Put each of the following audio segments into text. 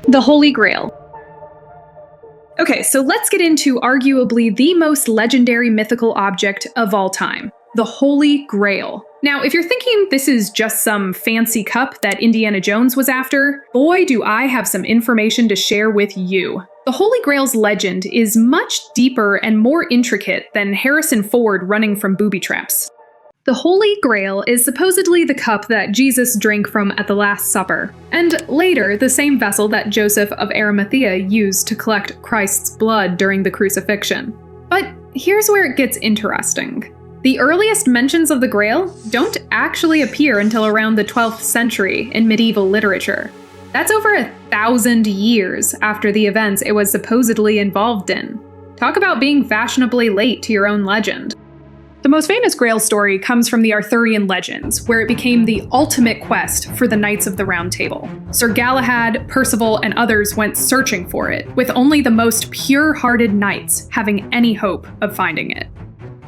The Holy Grail. Okay, so let's get into arguably the most legendary mythical object of all time, the Holy Grail. Now, if you're thinking this is just some fancy cup that Indiana Jones was after, boy do I have some information to share with you. The Holy Grail's legend is much deeper and more intricate than Harrison Ford running from booby traps. The Holy Grail is supposedly the cup that Jesus drank from at the Last Supper, and later the same vessel that Joseph of Arimathea used to collect Christ's blood during the crucifixion. But here's where it gets interesting. The earliest mentions of the Grail don't actually appear until around the 12th century in medieval literature. That's over 1,000 years after the events it was supposedly involved in. Talk about being fashionably late to your own legend. The most famous Grail story comes from the Arthurian legends, where it became the ultimate quest for the Knights of the Round Table. Sir Galahad, Percival, and others went searching for it, with only the most pure-hearted knights having any hope of finding it.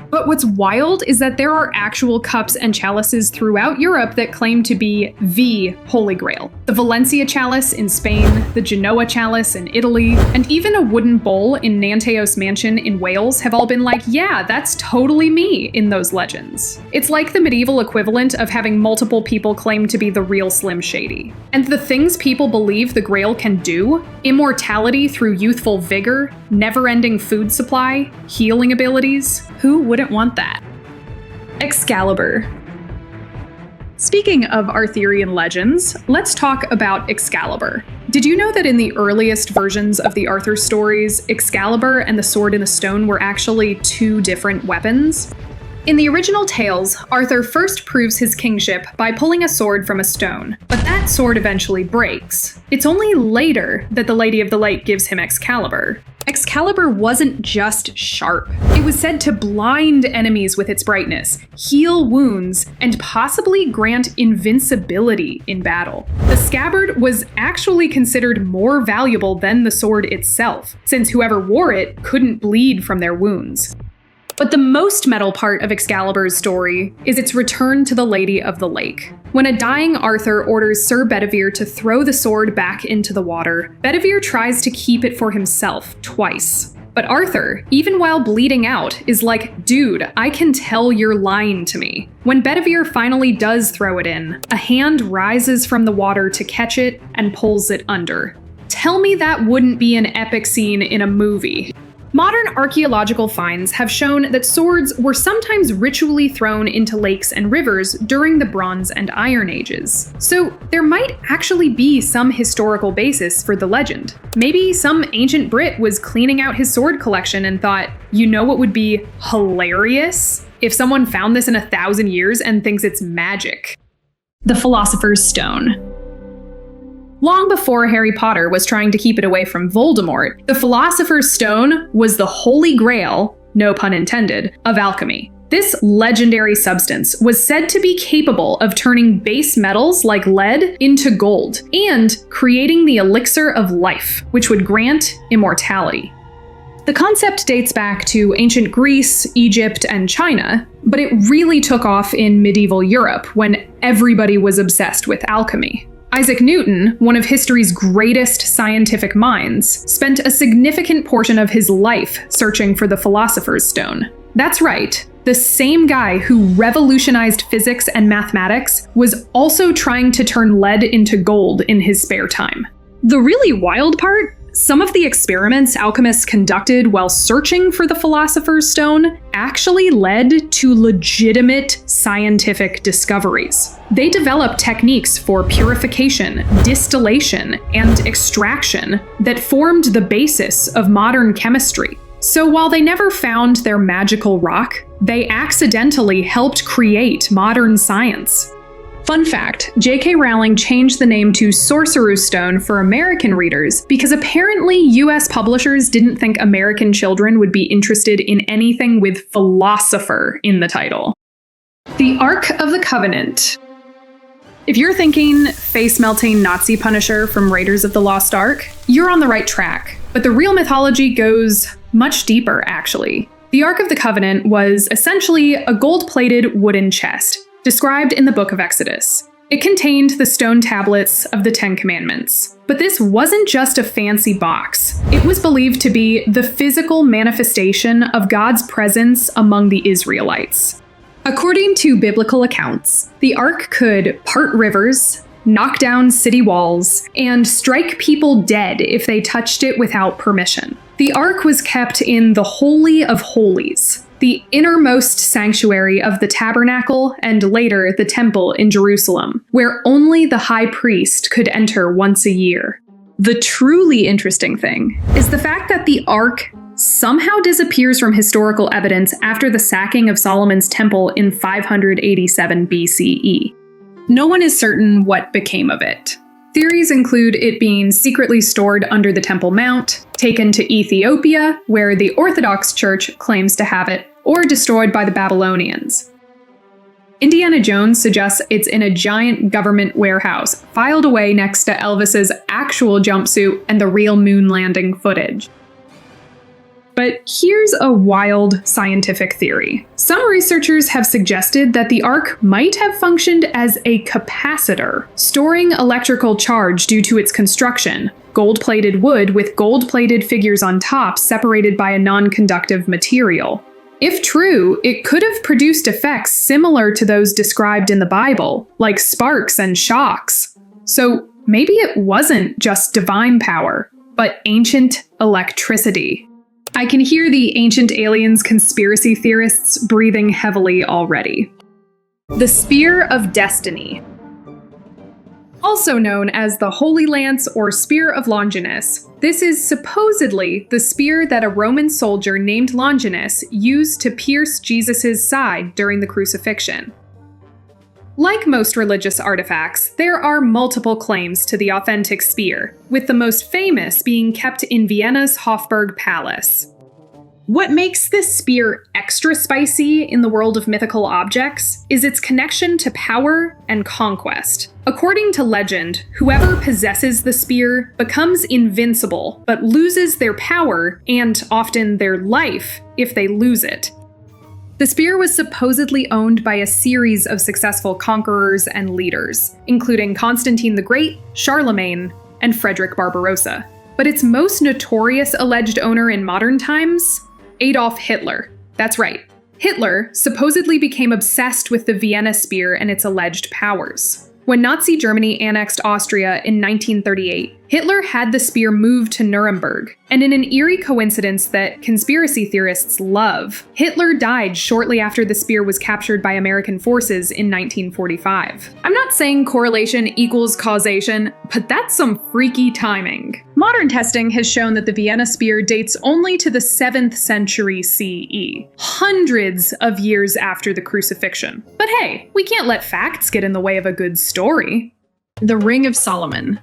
But what's wild is that there are actual cups and chalices throughout Europe that claim to be the Holy Grail. The Valencia chalice in Spain, the Genoa chalice in Italy, and even a wooden bowl in Nanteos Mansion in Wales have all been like, yeah, that's totally me in those legends. It's like the medieval equivalent of having multiple people claim to be the real Slim Shady. And the things people believe the Grail can do, immortality through youthful vigor, never-ending food supply, healing abilities, who wouldn't want that? Excalibur. Speaking of Arthurian legends, let's talk about Excalibur. Did you know that in the earliest versions of the Arthur stories, Excalibur and the Sword in the Stone were actually two different weapons? In the original tales, Arthur first proves his kingship by pulling a sword from a stone, but that sword eventually breaks. It's only later that the Lady of the Lake gives him Excalibur. Excalibur wasn't just sharp. It was said to blind enemies with its brightness, heal wounds, and possibly grant invincibility in battle. The scabbard was actually considered more valuable than the sword itself, since whoever wore it couldn't bleed from their wounds. But the most metal part of Excalibur's story is its return to the Lady of the Lake. When a dying Arthur orders Sir Bedivere to throw the sword back into the water, Bedivere tries to keep it for himself twice. But Arthur, even while bleeding out, is like, dude, I can tell you're lying to me. When Bedivere finally does throw it in, a hand rises from the water to catch it and pulls it under. Tell me that wouldn't be an epic scene in a movie. Modern archaeological finds have shown that swords were sometimes ritually thrown into lakes and rivers during the Bronze and Iron Ages. So there might actually be some historical basis for the legend. Maybe some ancient Brit was cleaning out his sword collection and thought, you know what would be hilarious? If someone found this in 1,000 years and thinks it's magic. The Philosopher's Stone. Long before Harry Potter was trying to keep it away from Voldemort, the Philosopher's Stone was the Holy Grail, no pun intended, of alchemy. This legendary substance was said to be capable of turning base metals like lead into gold and creating the elixir of life, which would grant immortality. The concept dates back to ancient Greece, Egypt, and China, but it really took off in medieval Europe when everybody was obsessed with alchemy. Isaac Newton, one of history's greatest scientific minds, spent a significant portion of his life searching for the Philosopher's Stone. That's right, the same guy who revolutionized physics and mathematics was also trying to turn lead into gold in his spare time. The really wild part? Some of the experiments alchemists conducted while searching for the Philosopher's Stone actually led to legitimate scientific discoveries. They developed techniques for purification, distillation, and extraction that formed the basis of modern chemistry. So while they never found their magical rock, they accidentally helped create modern science. Fun fact, J.K. Rowling changed the name to Sorcerer's Stone for American readers because apparently US publishers didn't think American children would be interested in anything with philosopher in the title. The Ark of the Covenant. If you're thinking face-melting Nazi Punisher from Raiders of the Lost Ark, you're on the right track. But the real mythology goes much deeper, actually. The Ark of the Covenant was essentially a gold-plated wooden chest, described in the Book of Exodus. It contained the stone tablets of the Ten Commandments. But this wasn't just a fancy box. It was believed to be the physical manifestation of God's presence among the Israelites. According to biblical accounts, the ark could part rivers, knock down city walls, and strike people dead if they touched it without permission. The ark was kept in the Holy of Holies, the innermost sanctuary of the tabernacle and later the temple in Jerusalem, where only the high priest could enter once a year. The truly interesting thing is the fact that the ark somehow disappears from historical evidence after the sacking of Solomon's temple in 587 BCE. No one is certain what became of it. Theories include it being secretly stored under the Temple Mount, taken to Ethiopia, where the Orthodox Church claims to have it, or destroyed by the Babylonians. Indiana Jones suggests it's in a giant government warehouse, filed away next to Elvis's actual jumpsuit and the real moon landing footage. But here's a wild scientific theory. Some researchers have suggested that the ark might have functioned as a capacitor, storing electrical charge due to its construction, gold-plated wood with gold-plated figures on top separated by a non-conductive material. If true, it could have produced effects similar to those described in the Bible, like sparks and shocks. So maybe it wasn't just divine power, but ancient electricity. I can hear the ancient aliens conspiracy theorists breathing heavily already. The Spear of Destiny. Also known as the Holy Lance or Spear of Longinus, this is supposedly the spear that a Roman soldier named Longinus used to pierce Jesus' side during the crucifixion. Like most religious artifacts, there are multiple claims to the authentic spear, with the most famous being kept in Vienna's Hofburg Palace. What makes this spear extra spicy in the world of mythical objects is its connection to power and conquest. According to legend, whoever possesses the spear becomes invincible, but loses their power and often their life if they lose it. The spear was supposedly owned by a series of successful conquerors and leaders, including Constantine the Great, Charlemagne, and Frederick Barbarossa. But its most notorious alleged owner in modern times? Adolf Hitler. That's right. Hitler supposedly became obsessed with the Vienna spear and its alleged powers. When Nazi Germany annexed Austria in 1938, Hitler had the spear moved to Nuremberg, and in an eerie coincidence that conspiracy theorists love, Hitler died shortly after the spear was captured by American forces in 1945. I'm not saying correlation equals causation, but that's some freaky timing. Modern testing has shown that the Vienna spear dates only to the 7th century CE, hundreds of years after the crucifixion. But hey, we can't let facts get in the way of a good story. The Ring of Solomon.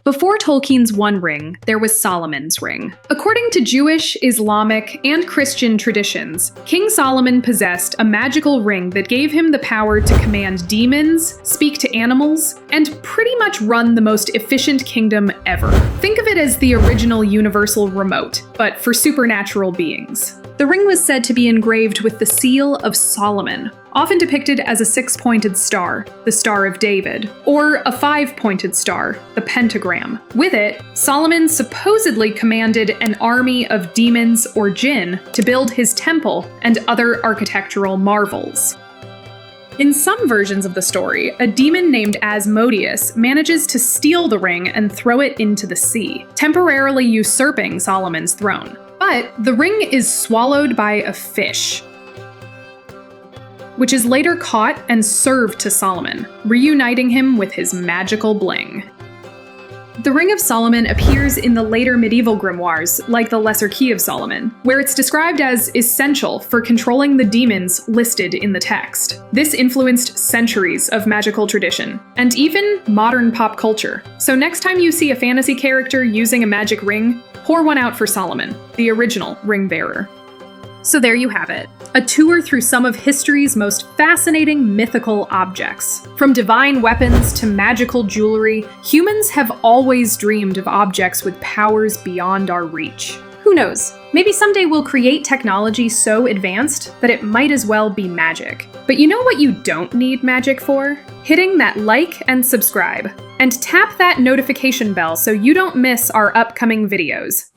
Before Tolkien's One Ring, there was Solomon's Ring. According to Jewish, Islamic, and Christian traditions, King Solomon possessed a magical ring that gave him the power to command demons, speak to animals, and pretty much run the most efficient kingdom ever. Think of it as the original universal remote, but for supernatural beings. The ring was said to be engraved with the seal of Solomon, often depicted as a 6-pointed star, the Star of David, or a 5-pointed star, the pentagram. With it, Solomon supposedly commanded an army of demons or jinn to build his temple and other architectural marvels. In some versions of the story, a demon named Asmodeus manages to steal the ring and throw it into the sea, temporarily usurping Solomon's throne. But the ring is swallowed by a fish, which is later caught and served to Solomon, reuniting him with his magical bling. The Ring of Solomon appears in the later medieval grimoires, like the Lesser Key of Solomon, where it's described as essential for controlling the demons listed in the text. This influenced centuries of magical tradition, and even modern pop culture. So next time you see a fantasy character using a magic ring, pour one out for Solomon, the original ring bearer. So there you have it, a tour through some of history's most fascinating mythical objects. From divine weapons to magical jewelry, humans have always dreamed of objects with powers beyond our reach. Who Who knows? Maybe someday we'll create technology so advanced that it might as well be magic. But you know what you don't need magic for? Hitting that like and subscribe. And tap that notification bell so you don't miss our upcoming videos.